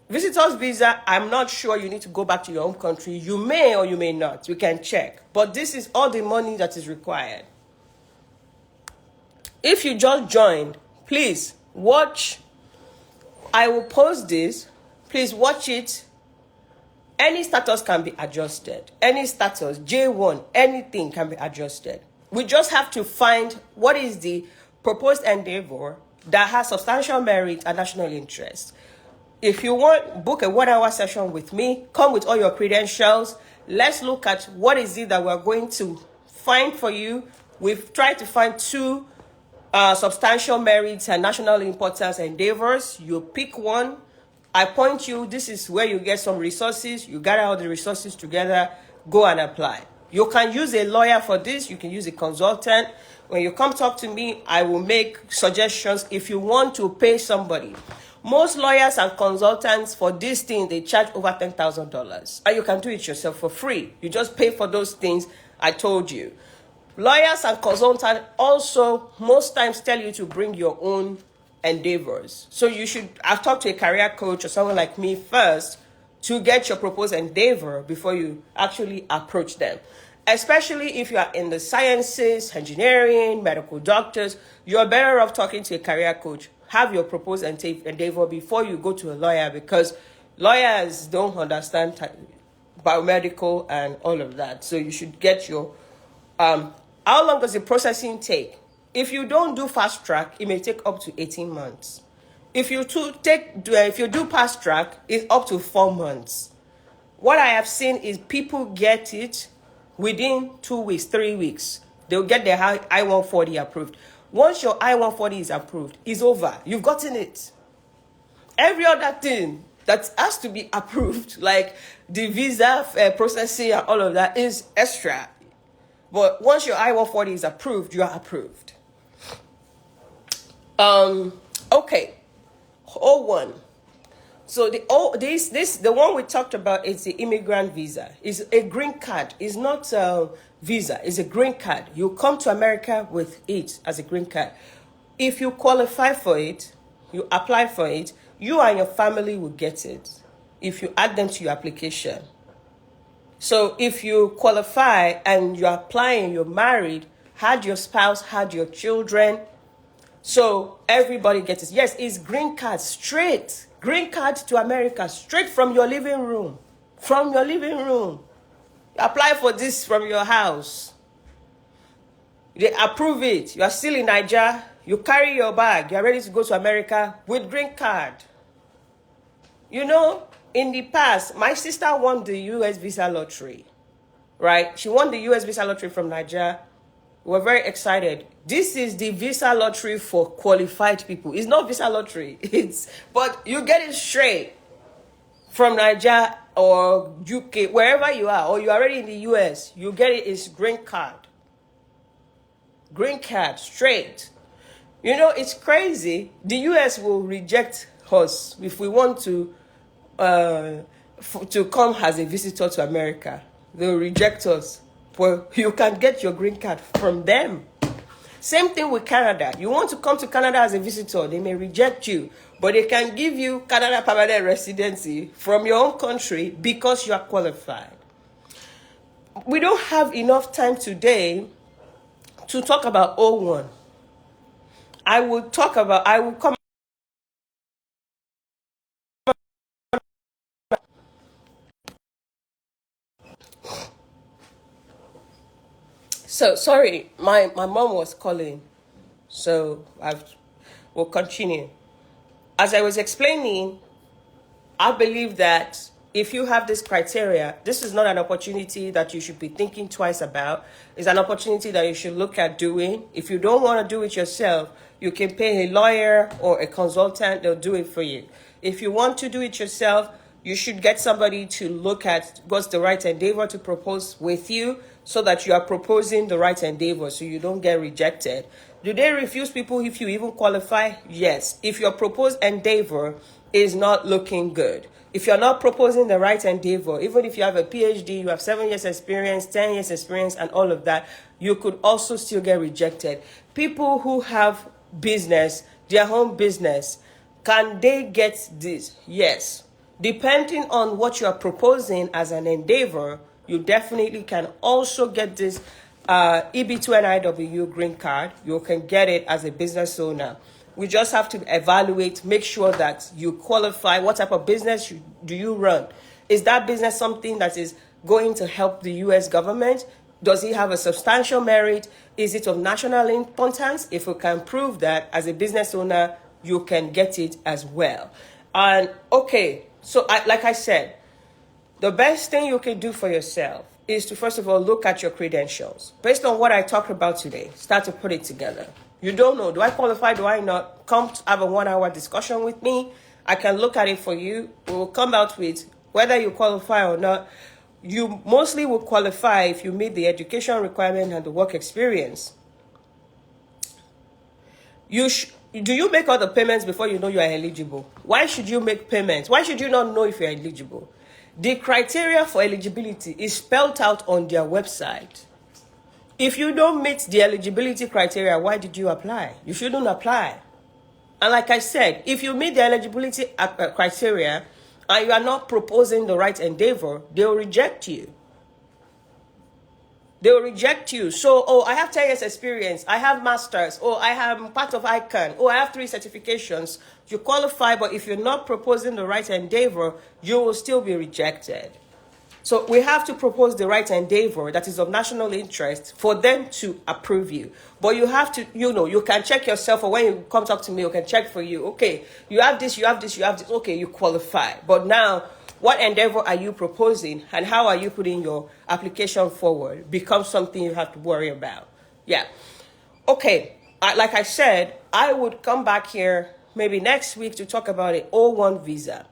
Visitor's visa, I'm not sure you need to go back to your own country. You may or you may not. We can check. But this is all the money that is required. If you just joined, please watch. I will post this. Please watch it. Any status can be adjusted. Any status, J1, anything can be adjusted. We just have to find what is the proposed endeavor that has substantial merit and national interest. If you want, book a 1-hour session with me. Come with all your credentials. Let's look at what is it that we're going to find for you. We've tried to find 2 substantial merits and national importance endeavors. You pick one. I point you, this is where you get some resources. You gather all the resources together, go and apply. You can use a lawyer for this. You can use a consultant. When you come talk to me, I will make suggestions if you want to pay somebody. Most lawyers and consultants for this thing, they charge over $10,000. And you can do it yourself for free. You just pay for those things I told you. Lawyers and consultants also most times tell you to bring your own endeavors. So you should have talked to a career coach or someone like me first to get your proposed endeavor before you actually approach them. Especially if you are in the sciences, engineering, medical doctors, you're better off talking to a career coach. Have your proposed endeavor before you go to a lawyer, because lawyers don't understand biomedical and all of that. So you should get your, how long does the processing take? If you don't do fast track, it may take up to 18 months. If you do fast track, it's up to 4 months. What I have seen is people get it within 2 weeks, 3 weeks. They'll get their I-140 approved. Once your I-140 is approved, it's over. You've gotten it. Every other thing that has to be approved, like the visa processing and all of that, is extra. But once your I-140 is approved, you are approved. Okay. O1. So the one we talked about is the immigrant visa. It's a green card. It's not a visa. It's a green card. You come to America with it as a green card. If you qualify for it, you apply for it, you and your family will get it if you add them to your application. So if you qualify and you're applying, you're married, had your spouse, had your children, so everybody gets it. Yes, it's green card straight. Green card to America, straight from your living room. From your living room. You apply for this from your house. They approve it. You are still in Nigeria. You carry your bag. You are ready to go to America with green card. You know, in the past, my sister won the US visa lottery. Right? She won the US visa lottery from Nigeria. We were very excited. This is the visa lottery for qualified people. It's not visa lottery. But you get it straight from Nigeria or UK, wherever you are, or you're already in the US, you get it is green card. Green card, straight. You know, it's crazy. The US will reject us if we want to come as a visitor to America. They'll reject us. Well, you can get your green card from them. Same thing with Canada. You want to come to Canada as a visitor, they may reject you, but they can give you Canada permanent residency from your own country because you are qualified. We don't have enough time today to talk about O1. I will come. So, sorry, my mom was calling. So, we'll continue. As I was explaining, I believe that if you have this criteria, this is not an opportunity that you should be thinking twice about. It's an opportunity that you should look at doing. If you don't want to do it yourself, you can pay a lawyer or a consultant. They'll do it for you. If you want to do it yourself, you should get somebody to look at what's the right endeavor to propose with you so that you are proposing the right endeavor so you don't get rejected. Do they refuse people if you even qualify? Yes. If your proposed endeavor is not looking good. If you're not proposing the right endeavor, even if you have a PhD, you have 7 years experience, 10 years experience, and all of that, you could also still get rejected. People who have business, their home business, can they get this? Yes. Depending on what you are proposing as an endeavor, you definitely can also get this EB2NIW green card. You can get it as a business owner. We just have to evaluate, make sure that you qualify. What type of business do you run? Is that business something that is going to help the U.S. government? Does it have a substantial merit? Is it of national importance? If we can prove that as a business owner, you can get it as well. And okay, so like I said, the best thing you can do for yourself is to, first of all, look at your credentials. Based on what I talked about today, start to put it together. You don't know, do I qualify, do I not? Come to have a 1-hour discussion with me. I can look at it for you. We will come out with whether you qualify or not. You mostly will qualify if you meet the education requirement and the work experience. Do you make all the payments before you know you are eligible? Why should you make payments? Why should you not know if you're eligible? The criteria for eligibility is spelled out on their website. If you don't meet the eligibility criteria, why did you apply? You shouldn't apply. And like I said, if you meet the eligibility criteria and you are not proposing the right endeavor, they'll reject you. They'll reject you. So, oh, I have 10 years experience. I have masters. Oh, I am part of ICANN. Oh, I have 3 certifications. You qualify, but if you're not proposing the right endeavor, you will still be rejected. So we have to propose the right endeavor that is of national interest for them to approve you. But you have to, you can check yourself, or when you come talk to me, you can check for you. Okay, you have this, you have this, you have this. Okay, you qualify. But now, what endeavor are you proposing and how are you putting your application forward becomes something you have to worry about. Yeah. Okay, like I said, I would come back here maybe next week to talk about an O1 visa.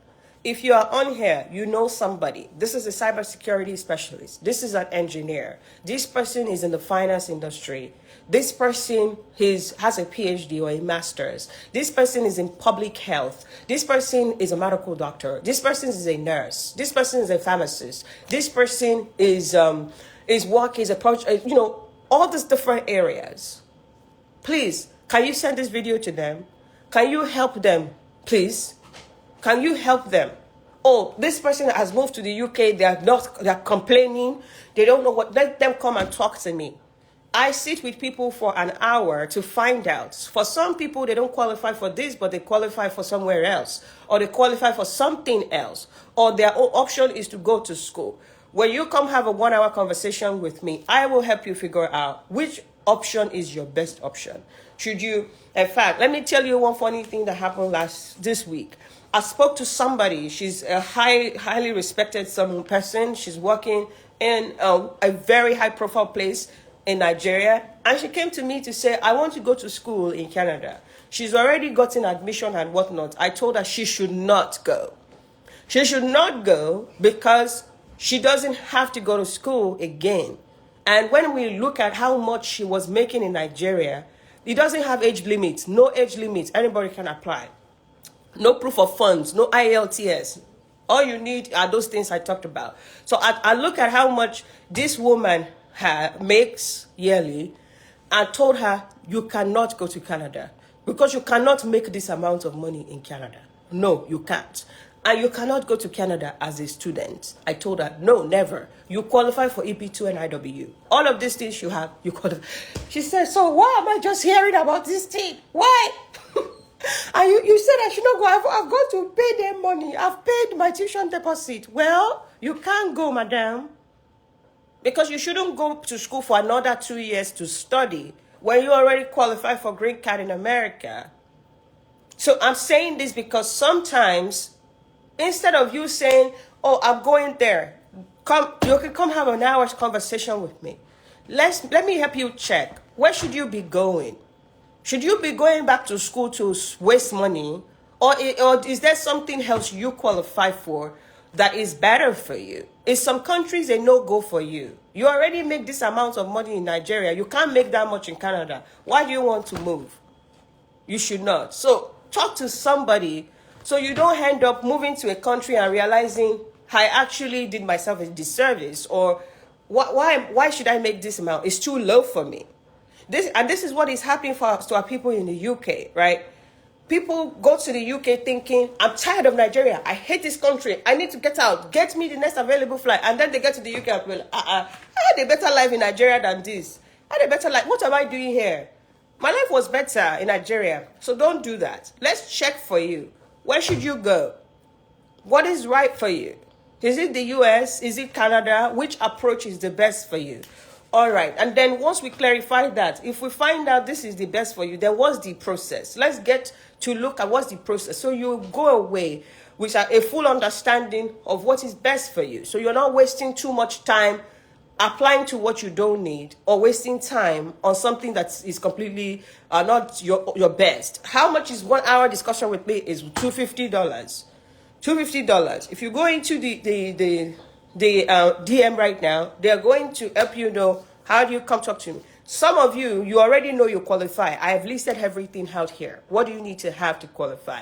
If you are on here, you know somebody. This is a cybersecurity specialist. This is an engineer. This person is in the finance industry. This person has a PhD or a master's. This person is in public health. This person is a medical doctor. This person is a nurse. This person is a pharmacist. This person is a project, all these different areas. Please, can you send this video to them? Can you help them, please? Can you help them? Oh, this person has moved to the UK. They're complaining. They don't know what. Let them come and talk to me. I sit with people for an hour to find out. For some people, they don't qualify for this, but they qualify for somewhere else. Or they qualify for something else. Or their option is to go to school. When you come have a 1-hour conversation with me, I will help you figure out which option is your best option. In fact, let me tell you one funny thing that happened this week. I spoke to somebody. She's a highly respected person. She's working in a very high-profile place in Nigeria. And she came to me to say, I want to go to school in Canada. She's already gotten admission and whatnot. I told her she should not go. She should not go because she doesn't have to go to school again. And when we look at how much she was making in Nigeria, it doesn't have age limits, no age limits. Anybody can apply. No proof of funds, no IELTS. All you need are those things I talked about. So I look at how much this woman makes yearly and told her, you cannot go to Canada because you cannot make this amount of money in Canada. No, you can't. And you cannot go to Canada as a student. I told her, no, never. You qualify for EB2NIW. All of these things you have, you qualify. She said, so why am I just hearing about this thing? Why? And you said I should not go. I've got to pay them money. I've paid my tuition deposit. Well, you can't go, madam. Because you shouldn't go to school for another 2 years to study when you already qualify for green card in America. So I'm saying this because sometimes, instead of you saying, oh, I'm going there, you can come have an hour's conversation with me. Let me help you check. Where should you be going? Should you be going back to school to waste money? Or is there something else you qualify for that is better for you? In some countries, they no-go for you. You already make this amount of money in Nigeria. You can't make that much in Canada. Why do you want to move? You should not. So talk to somebody so you don't end up moving to a country and realizing, I actually did myself a disservice, or why should I make this amount? It's too low for me. This is what is happening to our people in the UK, right? People go to the UK thinking, I'm tired of Nigeria. I hate this country. I need to get out. Get me the next available flight. And then they get to the UK and be like, I had a better life in Nigeria than this. I had a better life. What am I doing here? My life was better in Nigeria. So don't do that. Let's check for you. Where should you go? What is right for you? Is it the US? Is it Canada? Which approach is the best for you? All right. And then once we clarify that, if we find out this is the best for you, then what's the process? Let's get to look at what's the process. So you go away with a full understanding of what is best for you. So you're not wasting too much time applying to what you don't need or wasting time on something that is completely not your best. How much is 1 hour discussion with me is $250. $250. If you go into the DM right now, they're going to help you know how do you come talk to me. Some of you already know you qualify. I have listed everything out here. What do you need to have to qualify?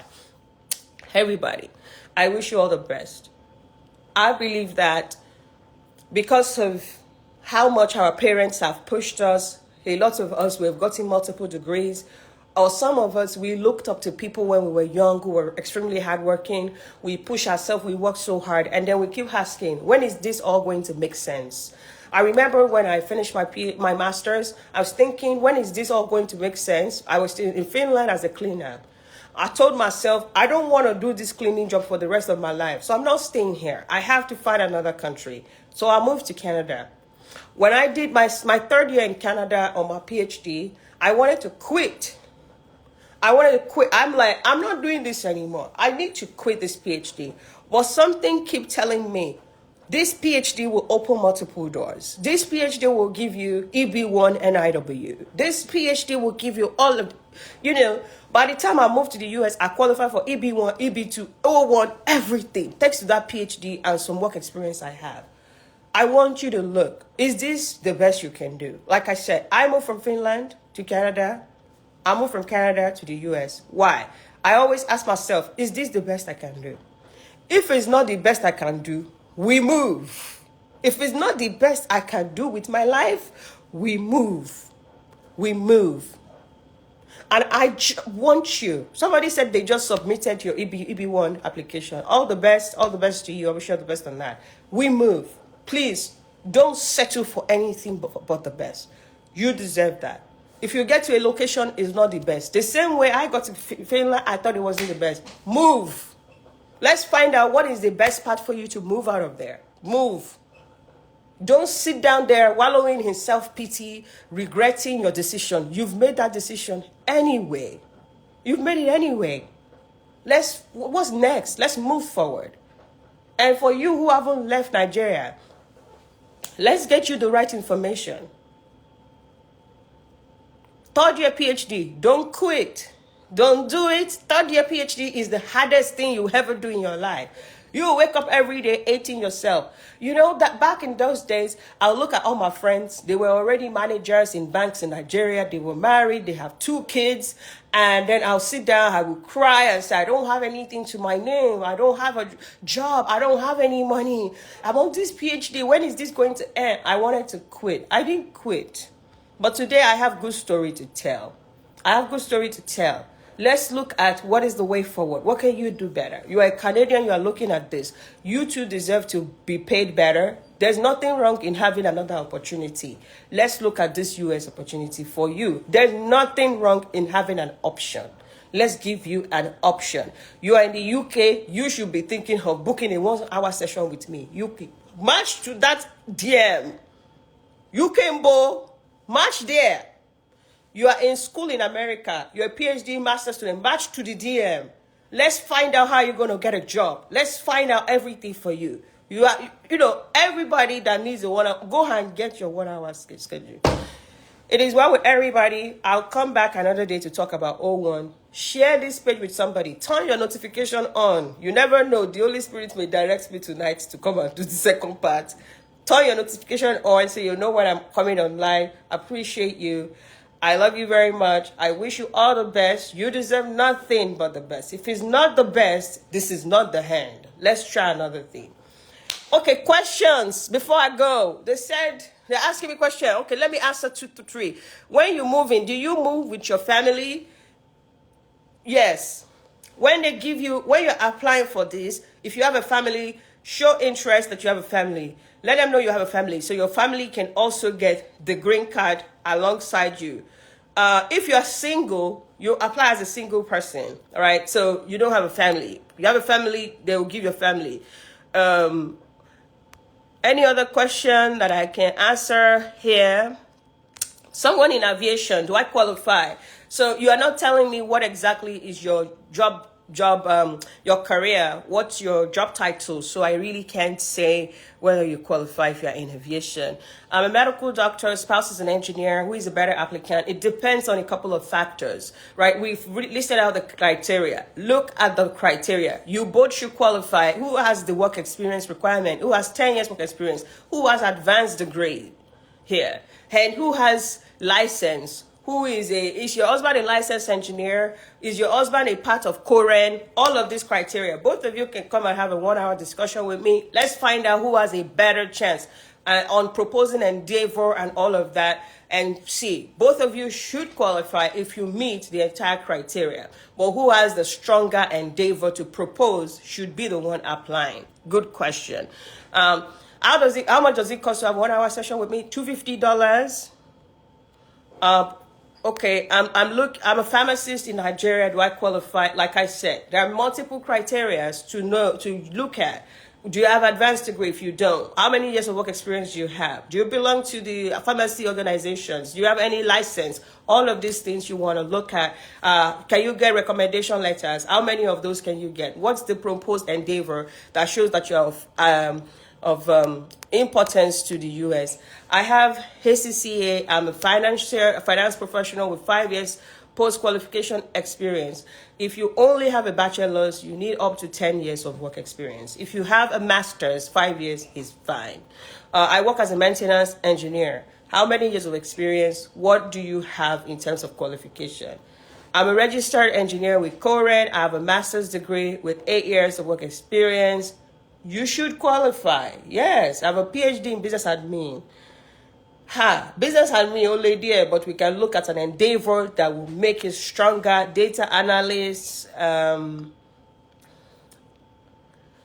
Everybody, I wish you all the best. I believe that because of how much our parents have pushed us, a lot of us, we've gotten multiple degrees, or some of us, we looked up to people when we were young who were extremely hardworking. We push ourselves, we work so hard, and then we keep asking, when is this all going to make sense? I remember when I finished my master's, I was thinking, when is this all going to make sense? I was still in Finland as a cleaner. I told myself, I don't want to do this cleaning job for the rest of my life, so I'm not staying here. I have to find another country. So I moved to Canada. When I did my third year in Canada on my PhD, I wanted to quit. I'm like, I'm not doing this anymore. I need to quit this PhD. But something kept telling me, this PhD will open multiple doors. This PhD will give you EB1NIW. This PhD will give you all of, by the time I moved to the US, I qualified for EB1, EB2, O1, everything. Thanks to that PhD and some work experience I have. I want you to look, is this the best you can do? Like I said, I moved from Finland to Canada. I moved from Canada to the US. Why? I always ask myself, is this the best I can do? If it's not the best I can do, we move. If it's not the best I can do with my life, we move. We move. And I want you. Somebody said they just submitted your EB1 application. All the best to you. I wish you all the best on that. We move. Please, don't settle for anything but the best. You deserve that. If you get to a location, it's not the best. The same way I got to Finland, I thought it wasn't the best. Move. Let's find out what is the best part for you to move out of there. Move. Don't sit down there wallowing in self-pity, regretting your decision. You've made that decision anyway. You've made it anyway. What's next? Let's move forward. And for you who haven't left Nigeria, let's get you the right information. Third year PhD, don't quit. Don't do it. Third year PhD is the hardest thing you ever do in your life. You wake up every day hating yourself. You know that back in those days, I'll look at all my friends. They were already managers in banks in Nigeria. They were married. They have 2 kids. And then I'll sit down. I will cry and say, I don't have anything to my name. I don't have a job. I don't have any money. I'm on this PhD. When is this going to end? I wanted to quit. I didn't quit. But today I have good story to tell. I have good story to tell. Let's look at what is the way forward. What can you do better? You are a Canadian, you are looking at this. You too deserve to be paid better. There's nothing wrong in having another opportunity. Let's look at this US opportunity for you. There's nothing wrong in having an option. Let's give you an option. You are in the UK, you should be thinking of booking a 1-hour session with me. UK. Match to that DM. UK Mbo, match there. You are in school in America. You're a PhD master student. Match to the DM. Let's find out how you're going to get a job. Let's find out everything for you. You are, everybody that needs a 1 hour, go and get your 1-hour schedule. It is well with everybody. I'll come back another day to talk about O1. Share this page with somebody. Turn your notification on. You never know. The Holy Spirit may direct me tonight to come and do the second part. Turn your notification on so you know when I'm coming online. Appreciate you. I love you very much. I wish you all the best. You deserve nothing but the best. If it's not the best, this is not the end. Let's try another thing. Okay, questions before I go. They're asking me a question. Okay, let me answer 2 to 3. When you move in, do you move with your family? Yes. When you're applying for this, if you have a family, show interest that you have a family. Let them know you have a family, so your family can also get the green card alongside you. If you're single, you apply as a single person, all right? So you don't have a family. You have a family, they will give you a family. Any other question that I can answer here? Someone in aviation, do I qualify? So you are not telling me what exactly is your your career, what's your job title, so I really can't say whether you qualify if you're in aviation. I'm a medical doctor, spouse is an engineer. Who is a better applicant? It depends on a couple of factors, right? We've listed out the criteria. Look at the criteria. You both should qualify. Who has the work experience requirement? Who has 10 years work experience? Who has advanced degree here? And who has license? Is your husband a licensed engineer? Is your husband a part of Koren? All of these criteria. Both of you can come and have a 1-hour discussion with me. Let's find out who has a better chance on proposing endeavor and all of that. And see, both of you should qualify if you meet the entire criteria. But who has the stronger endeavor to propose should be the one applying. Good question. How much does it cost to have a 1-hour session with me? $250. Okay, I'm a pharmacist in Nigeria. Do I qualify? Like I said, there are multiple criteria to look at. Do you have advanced degree? If you don't, how many years of work experience do you have? Do you belong to the pharmacy organizations? Do you have any license? All of these things you want to look at. Can you get recommendation letters? How many of those can you get? What's the proposed endeavor that shows that you're of importance to the U.S. I have HCCA. I'm a finance professional with 5 years post-qualification experience. If you only have a bachelor's, you need up to 10 years of work experience. If you have a master's, 5 years is fine. I work as a maintenance engineer. How many years of experience? What do you have in terms of qualification? I'm a registered engineer with Koren. I have a master's degree with 8 years of work experience. You should qualify. Yes, I have a PhD in business admin. Business admin only there, but we can look at an endeavor that will make it stronger. Data analyst.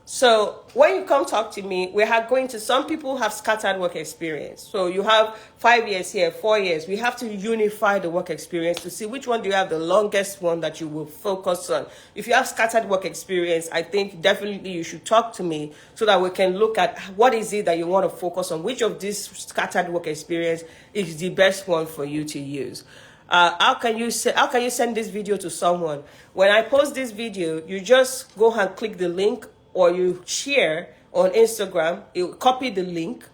So when you come talk to me, we are going to, some people have scattered work experience. So you have 5 years here, 4 years. We have to unify the work experience to see which one do you have the longest one that you will focus on. If you have scattered work experience, I think definitely you should talk to me so that we can look at what is it that you want to focus on. Which of this scattered work experience is the best one for you to use? How can you send this video to someone? When I post this video, you just go and click the link, or you share on Instagram, you copy the link,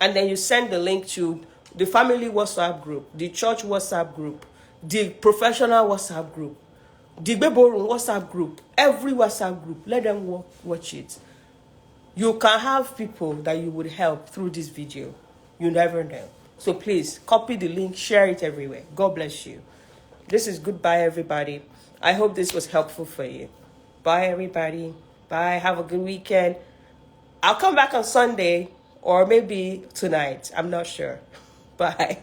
and then you send the link to the family WhatsApp group, the church WhatsApp group, the professional WhatsApp group, the Beborum WhatsApp group, every WhatsApp group. Let them watch it. You can have people that you would help through this video. You never know. So please copy the link, share it everywhere. God bless you. This is goodbye, everybody. I hope this was helpful for you. Bye, everybody. Bye. Have a good weekend. I'll come back on Sunday or maybe tonight. I'm not sure. Bye.